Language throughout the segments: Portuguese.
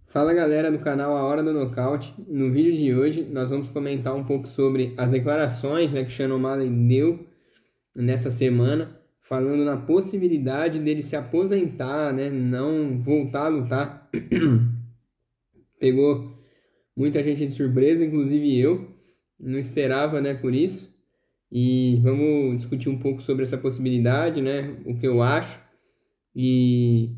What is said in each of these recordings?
Fala galera do canal A Hora do Nocaute. No vídeo de hoje nós vamos comentar um pouco sobre as declarações, que o Sean O'Malley deu nessa semana, falando na possibilidade dele se aposentar, não voltar a lutar. Pegou muita gente de surpresa, inclusive eu, não esperava, por isso. E vamos discutir um pouco sobre essa possibilidade, o que eu acho. E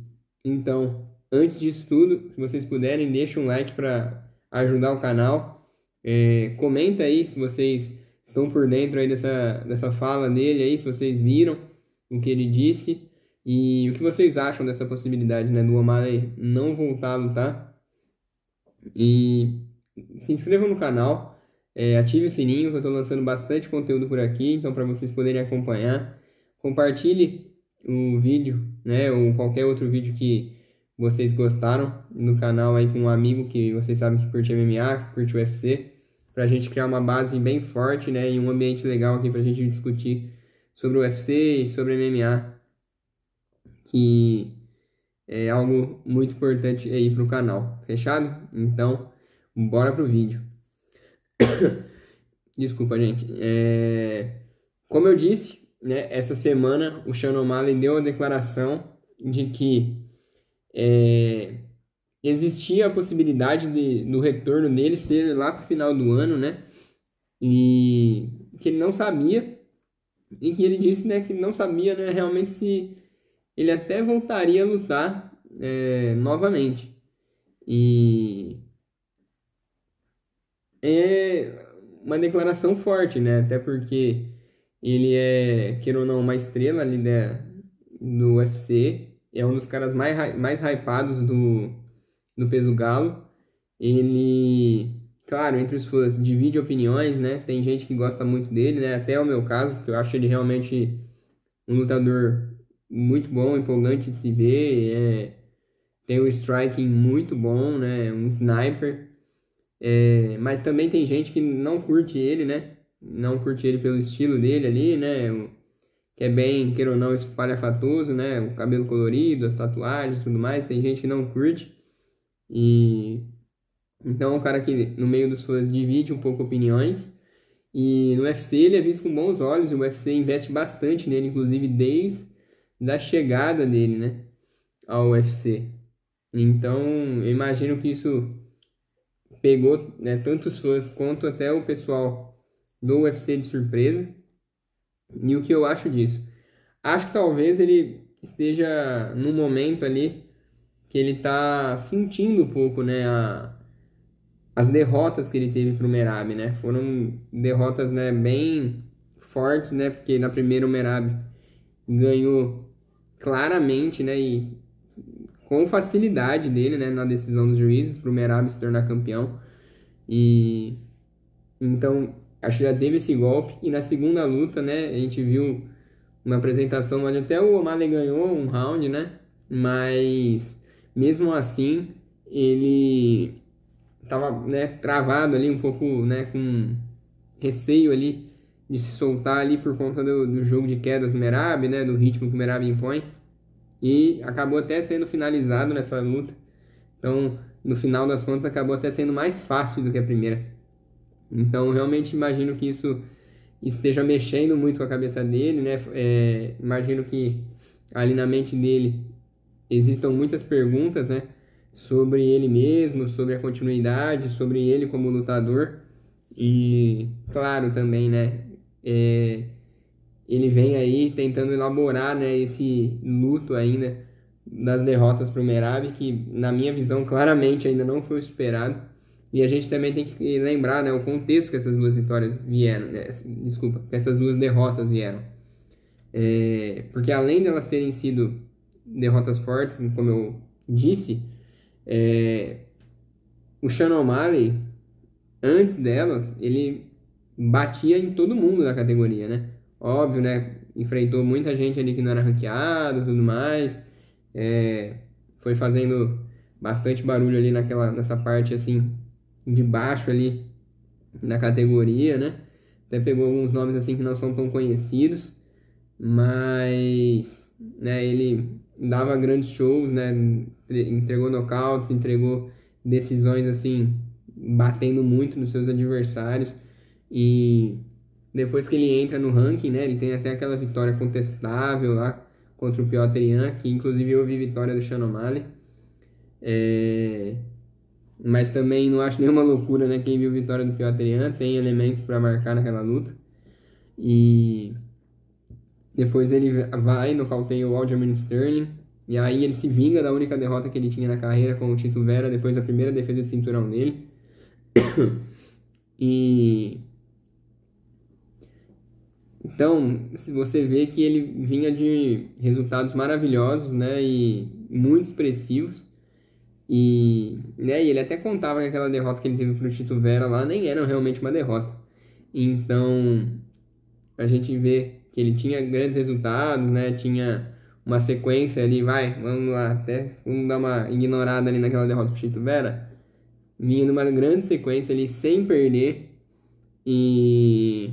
então, antes disso tudo, se vocês puderem, deixa um like para ajudar o canal. Comenta aí se vocês estão por dentro aí dessa fala dele aí, se vocês viram o que ele disse e o que vocês acham dessa possibilidade, do O'Malley não voltar a lutar. E se inscrevam no canal, ative o sininho que eu estou lançando bastante conteúdo por aqui, então para vocês poderem acompanhar. Compartilhe o vídeo, ou qualquer outro vídeo que vocês gostaram no canal aí com um amigo que vocês sabem que curte MMA, que curte UFC, pra gente criar uma base bem forte, e um ambiente legal aqui pra gente discutir sobre o UFC e sobre MMA, que é algo muito importante aí pro canal, fechado? Então, bora pro vídeo. Desculpa, gente. Como eu disse, essa semana o Sean O'Malley deu a declaração de que existia a possibilidade do retorno dele ser lá pro final do ano, e que ele não sabia, e que ele disse, que não sabia, realmente se ele até voltaria a lutar novamente. E é uma declaração forte, até porque ele queira ou não, uma estrela ali do UFC, é um dos caras mais hypados do peso galo. Ele, claro, entre os fãs divide opiniões, tem gente que gosta muito dele, até o meu caso, porque eu acho ele realmente um lutador muito bom, empolgante de se ver, tem um striking muito bom, um sniper, mas também tem gente que não curte ele, não curte ele pelo estilo dele ali, que é bem, queira ou não, espalhafatoso, o cabelo colorido, as tatuagens e tudo mais, tem gente que não curte, e então é um cara que no meio dos fãs divide um pouco opiniões, e no UFC ele é visto com bons olhos, e o UFC investe bastante nele, inclusive desde a chegada dele, ao UFC. Então eu imagino que isso pegou, tanto os fãs quanto até o pessoal do UFC de surpresa. E o que eu acho disso? Acho que talvez ele esteja num momento ali que ele tá sentindo um pouco, as derrotas que ele teve pro Merab, Foram derrotas, bem fortes, porque na primeira o Merab ganhou claramente, e com facilidade dele, na decisão dos juízes pro Merab se tornar campeão. E então acho que já teve esse golpe. E na segunda luta, a gente viu uma apresentação onde até o O'Malley ganhou um round, mas mesmo assim ele tava, travado ali um pouco, com receio ali de se soltar ali por conta do jogo de quedas do Merab, do ritmo que o Merab impõe, e acabou até sendo finalizado nessa luta. Então, no final das contas, acabou até sendo mais fácil do que a primeira. Então, realmente imagino que isso esteja mexendo muito com a cabeça dele, imagino que ali na mente dele existam muitas perguntas, sobre ele mesmo, sobre a continuidade, sobre ele como lutador. E, claro, também, ele vem aí tentando elaborar, esse luto ainda das derrotas para o Merab, que na minha visão claramente ainda não foi superado. E a gente também tem que lembrar, o contexto que essas duas vitórias vieram, desculpa, que essas duas derrotas vieram. Porque além delas terem sido derrotas fortes, como eu disse, o Sean O'Malley, antes delas, ele batia em todo mundo da categoria, Óbvio, enfrentou muita gente ali que não era ranqueado e tudo mais, foi fazendo bastante barulho ali nessa parte, assim, de baixo ali da categoria, Até pegou alguns nomes, assim, que não são tão conhecidos, mas, ele dava grandes shows, entregou nocautes, entregou decisões assim, batendo muito nos seus adversários. E depois que ele entra no ranking, né, ele tem até aquela vitória contestável lá contra o Piotr Jan, que inclusive eu vi vitória do Sean O'Malley. Mas também não acho nenhuma loucura, né? Quem viu vitória do Piotr Jan tem elementos para marcar naquela luta. E depois ele vai, nocauteia o Aljamain Sterling. E aí ele se vinga da única derrota que ele tinha na carreira com o Tito Vera, depois da primeira defesa de cinturão dele. E então, você vê que ele vinha de resultados maravilhosos, né, e muito expressivos. E ele até contava que aquela derrota que ele teve pro Tito Vera lá nem era realmente uma derrota. Então, a gente vê que ele tinha grandes resultados, né, tinha uma sequência ali, vamos lá, vamos dar uma ignorada ali naquela derrota pro Tito Vera. Vinha numa grande sequência ali, sem perder. E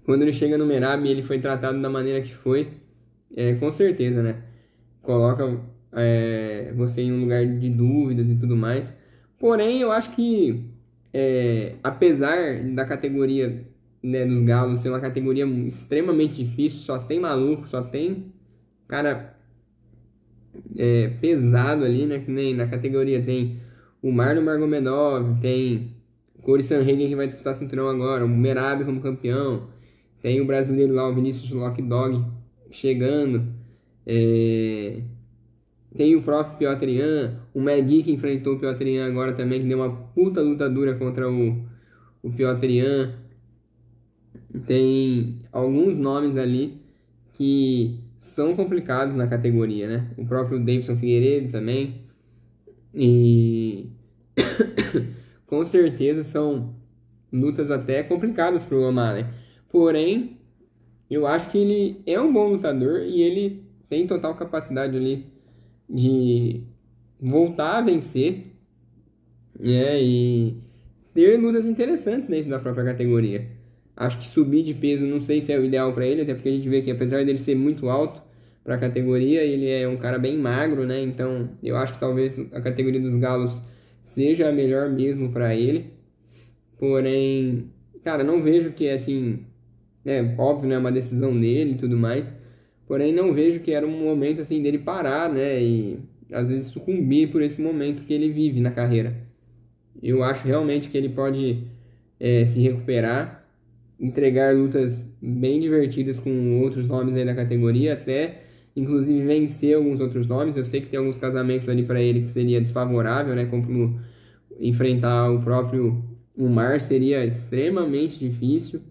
quando ele chega no Merab, ele foi tratado da maneira que foi, com certeza, né? Coloca você em um lugar de dúvidas e tudo mais. Porém, eu acho que, apesar da categoria, né, dos galos ser uma categoria extremamente difícil, só tem maluco, só tem cara pesado ali, né? Que nem na categoria tem o Marlon Margomedov, tem o Cory Sanhagen que vai disputar cinturão agora, o Merab como campeão, tem o brasileiro lá, o Vinicius Lock Dog chegando, tem o próprio Piotr Jan, o Magui que enfrentou o Piotr Jan agora também, que deu uma puta luta dura contra o Piotr Jan. Tem alguns nomes ali que são complicados na categoria, né? O próprio Davidson Figueiredo também. E com certeza são lutas até complicadas para o O'Malley. Porém, eu acho que ele é um bom lutador e ele tem total capacidade ali de voltar a vencer, né? E ter lutas interessantes dentro da própria categoria. Acho que subir de peso não sei se é o ideal para ele, até porque a gente vê que apesar dele ser muito alto para a categoria, ele é um cara bem magro, né? Então eu acho que talvez a categoria dos galos seja a melhor mesmo para ele. Porém, cara, não vejo que assim, óbvio, né, uma decisão dele e tudo mais. Porém, não vejo que era um momento assim dele parar, né, e às vezes sucumbir por esse momento que ele vive na carreira. Eu acho realmente que ele pode se recuperar, entregar lutas bem divertidas com outros nomes aí da categoria, até inclusive vencer alguns outros nomes. Eu sei que tem alguns casamentos ali para ele que seria desfavorável, né, como enfrentar o próprio Umar seria extremamente difícil.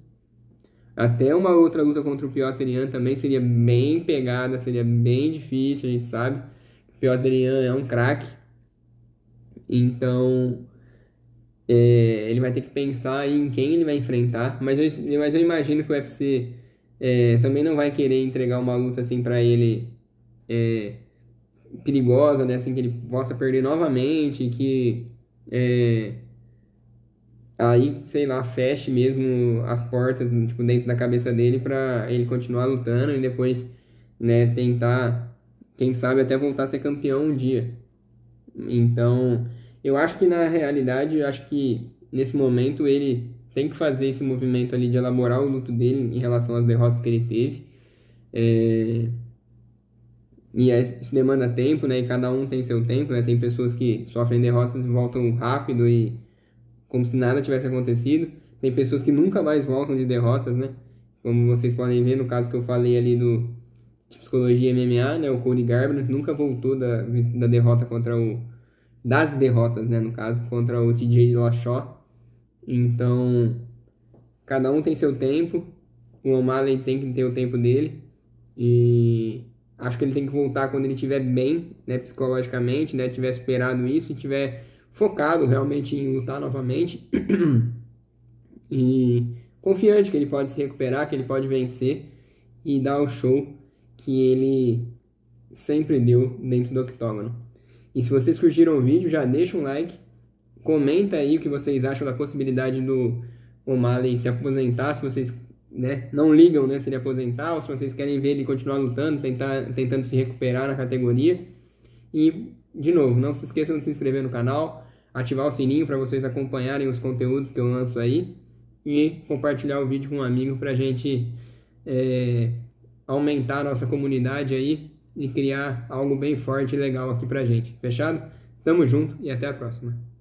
Até uma outra luta contra o Piotr Jan também seria bem pegada, seria bem difícil, a gente sabe. O Piotr Jan é um craque. Então, ele vai ter que pensar em quem ele vai enfrentar. Mas eu imagino que o UFC também não vai querer entregar uma luta assim para ele perigosa, né? Assim, que ele possa perder novamente, que aí, sei lá, feche mesmo as portas, tipo, dentro da cabeça dele para ele continuar lutando e depois, né, tentar, quem sabe, até voltar a ser campeão um dia. Então, eu acho que na realidade, eu acho que nesse momento ele tem que fazer esse movimento ali de elaborar o luto dele em relação às derrotas que ele teve. E isso demanda tempo, né, e cada um tem seu tempo, né, tem pessoas que sofrem derrotas e voltam rápido e como se nada tivesse acontecido. Tem pessoas que nunca mais voltam de derrotas, né? Como vocês podem ver no caso que eu falei ali de Psicologia MMA, né? O Cody Garbrandt nunca voltou da derrota das derrotas, né? No caso, contra o TJ Dillashaw. Então, cada um tem seu tempo. O O'Malley tem que ter o tempo dele. E acho que ele tem que voltar quando ele estiver bem, né? Psicologicamente, né? Tiver superado isso e tiver focado realmente em lutar novamente e confiante que ele pode se recuperar, que ele pode vencer e dar o show que ele sempre deu dentro do octógono. E se vocês curtiram o vídeo, já deixa um like, comenta aí o que vocês acham da possibilidade do O'Malley se aposentar, se vocês, né, não ligam, né, se ele aposentar, ou se vocês querem ver ele continuar lutando, tentando se recuperar na categoria. E de novo, não se esqueçam de se inscrever no canal, ativar o sininho para vocês acompanharem os conteúdos que eu lanço aí e compartilhar o vídeo com um amigo para a gente aumentar a nossa comunidade aí e criar algo bem forte e legal aqui pra gente. Fechado? Tamo junto e até a próxima.